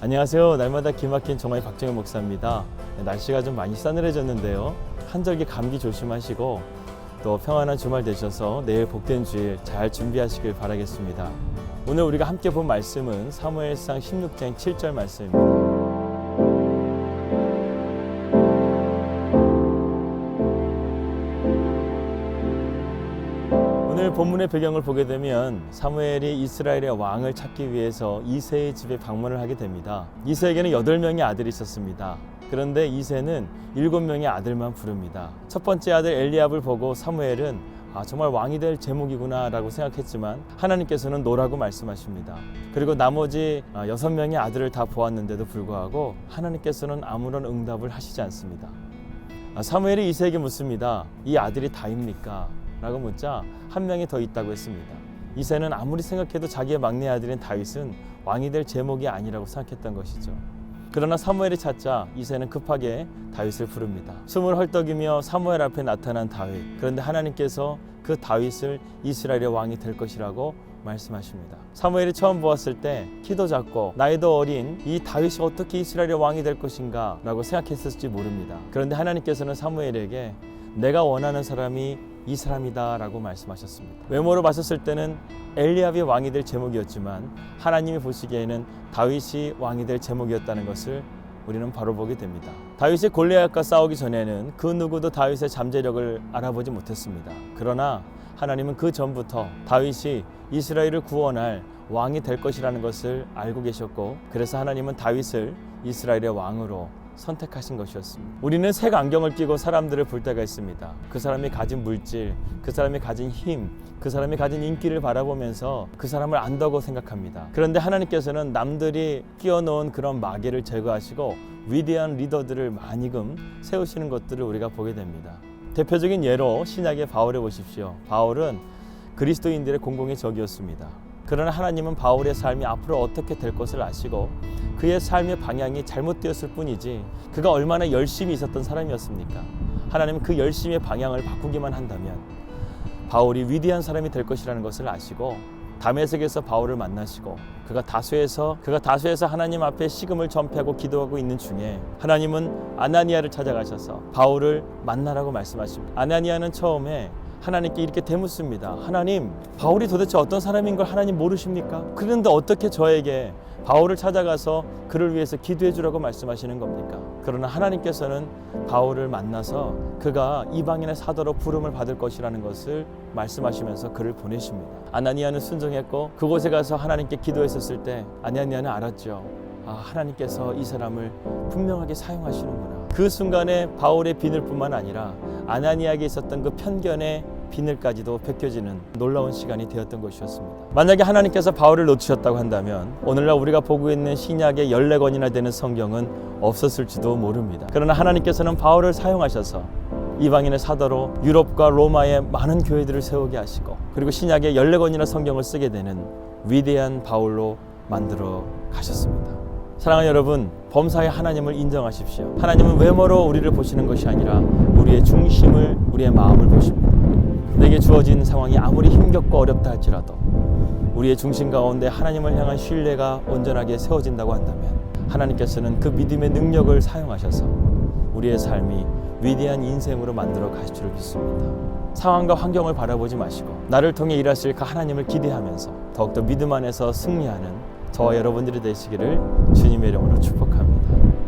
안녕하세요. 날마다 기막힌 정화의 박정현 목사입니다. 날씨가 좀 많이 싸늘해졌는데요. 한절기 감기 조심하시고 또 평안한 주말 되셔서 내일 복된 주일 잘 준비하시길 바라겠습니다. 오늘 우리가 함께 본 말씀은 사무엘상 16장 7절 말씀입니다. 오늘 본문의 배경을 보게 되면 사무엘이 이스라엘의 왕을 찾기 위해서 이새의 집에 방문을 하게 됩니다. 이새에게는 8명의 아들이 있었습니다. 그런데 이새는 7명의 아들만 부릅니다. 첫 번째 아들 엘리압을 보고 사무엘은 정말 왕이 될 제목이구나 라고 생각했지만 하나님께서는 노라고 말씀하십니다. 그리고 나머지 6명의 아들을 다 보았는데도 불구하고 하나님께서는 아무런 응답을 하시지 않습니다. 사무엘이 이새에게 묻습니다. 이 아들이 다입니까? 라고 묻자 한 명이 더 있다고 했습니다. 이새는 아무리 생각해도 자기의 막내 아들인 다윗은 왕이 될 제목이 아니라고 생각했던 것이죠. 그러나 사무엘이 찾자 이새는 급하게 다윗을 부릅니다. 숨을 헐떡이며 사무엘 앞에 나타난 다윗. 그런데 하나님께서 그 다윗을 이스라엘의 왕이 될 것이라고 말씀하십니다. 사무엘이 처음 보았을 때 키도 작고 나이도 어린 이 다윗이 어떻게 이스라엘의 왕이 될 것인가 라고 생각했을지 모릅니다. 그런데 하나님께서는 사무엘에게 내가 원하는 사람이 이 사람이다 라고 말씀하셨습니다. 외모로 봤었을 때는 엘리압이 왕이 될 제목이었지만 하나님이 보시기에는 다윗이 왕이 될 제목이었다는 것을 우리는 바로 보게 됩니다. 다윗이 골리앗과 싸우기 전에는 그 누구도 다윗의 잠재력을 알아보지 못했습니다. 그러나 하나님은 그 전부터 다윗이 이스라엘을 구원할 왕이 될 것이라는 것을 알고 계셨고, 그래서 하나님은 다윗을 이스라엘의 왕으로 선택하신 것이었습니다. 우리는 색 안경을 끼고 사람들을 볼 때가 있습니다. 그 사람이 가진 물질, 그 사람이 가진 힘, 그 사람이 가진 인기를 바라보면서 그 사람을 안다고 생각합니다. 그런데 하나님께서는 남들이 끼워놓은 그런 마개를 제거하시고 위대한 리더들을 많이금 세우시는 것들을 우리가 보게 됩니다. 대표적인 예로 신약의 바울을 보십시오. 바울은 그리스도인들의 공공의 적이었습니다. 그러나 하나님은 바울의 삶이 앞으로 어떻게 될 것을 아시고 그의 삶의 방향이 잘못되었을 뿐이지 그가 얼마나 열심히 있었던 사람이었습니까? 하나님은 그 열심의 방향을 바꾸기만 한다면 바울이 위대한 사람이 될 것이라는 것을 아시고 다메섹에서 바울을 만나시고 그가 다수에서 하나님 앞에 식음을 전폐하고 기도하고 있는 중에 하나님은 아나니아를 찾아가셔서 바울을 만나라고 말씀하십니다. 아나니아는 처음에 하나님께 이렇게 되묻습니다. 하나님, 바울이 도대체 어떤 사람인 걸 하나님 모르십니까? 그런데 어떻게 저에게 바울을 찾아가서 그를 위해서 기도해 주라고 말씀하시는 겁니까? 그러나 하나님께서는 바울을 만나서 그가 이방인의 사도로 부름을 받을 것이라는 것을 말씀하시면서 그를 보내십니다. 아나니아는 순종했고 그곳에 가서 하나님께 기도했었을 때 아나니아는 알았죠. 하나님께서 이 사람을 분명하게 사용하시는구나. 그 순간에 바울의 비늘뿐만 아니라 아나니아에게 있었던 그 편견의 비늘까지도 벗겨지는 놀라운 시간이 되었던 것이었습니다. 만약에 하나님께서 바울을 놓치셨다고 한다면 오늘날 우리가 보고 있는 신약의 14권이나 되는 성경은 없었을지도 모릅니다. 그러나 하나님께서는 바울을 사용하셔서 이방인의 사도로 유럽과 로마의 많은 교회들을 세우게 하시고 그리고 신약의 14권이나 성경을 쓰게 되는 위대한 바울로 만들어 가셨습니다. 사랑하는 여러분, 범사에 하나님을 인정하십시오. 하나님은 외모로 우리를 보시는 것이 아니라 우리의 중심을, 우리의 마음을 보십니다. 내게 주어진 상황이 아무리 힘겹고 어렵다 할지라도 우리의 중심 가운데 하나님을 향한 신뢰가 온전하게 세워진다고 한다면 하나님께서는 그 믿음의 능력을 사용하셔서 우리의 삶이 위대한 인생으로 만들어 가실 줄 믿습니다. 상황과 환경을 바라보지 마시고 나를 통해 일하실 그 하나님을 기대하면서 더욱더 믿음 안에서 승리하는 저와 여러분들이 되시기를 주님의 이름으로 축복합니다.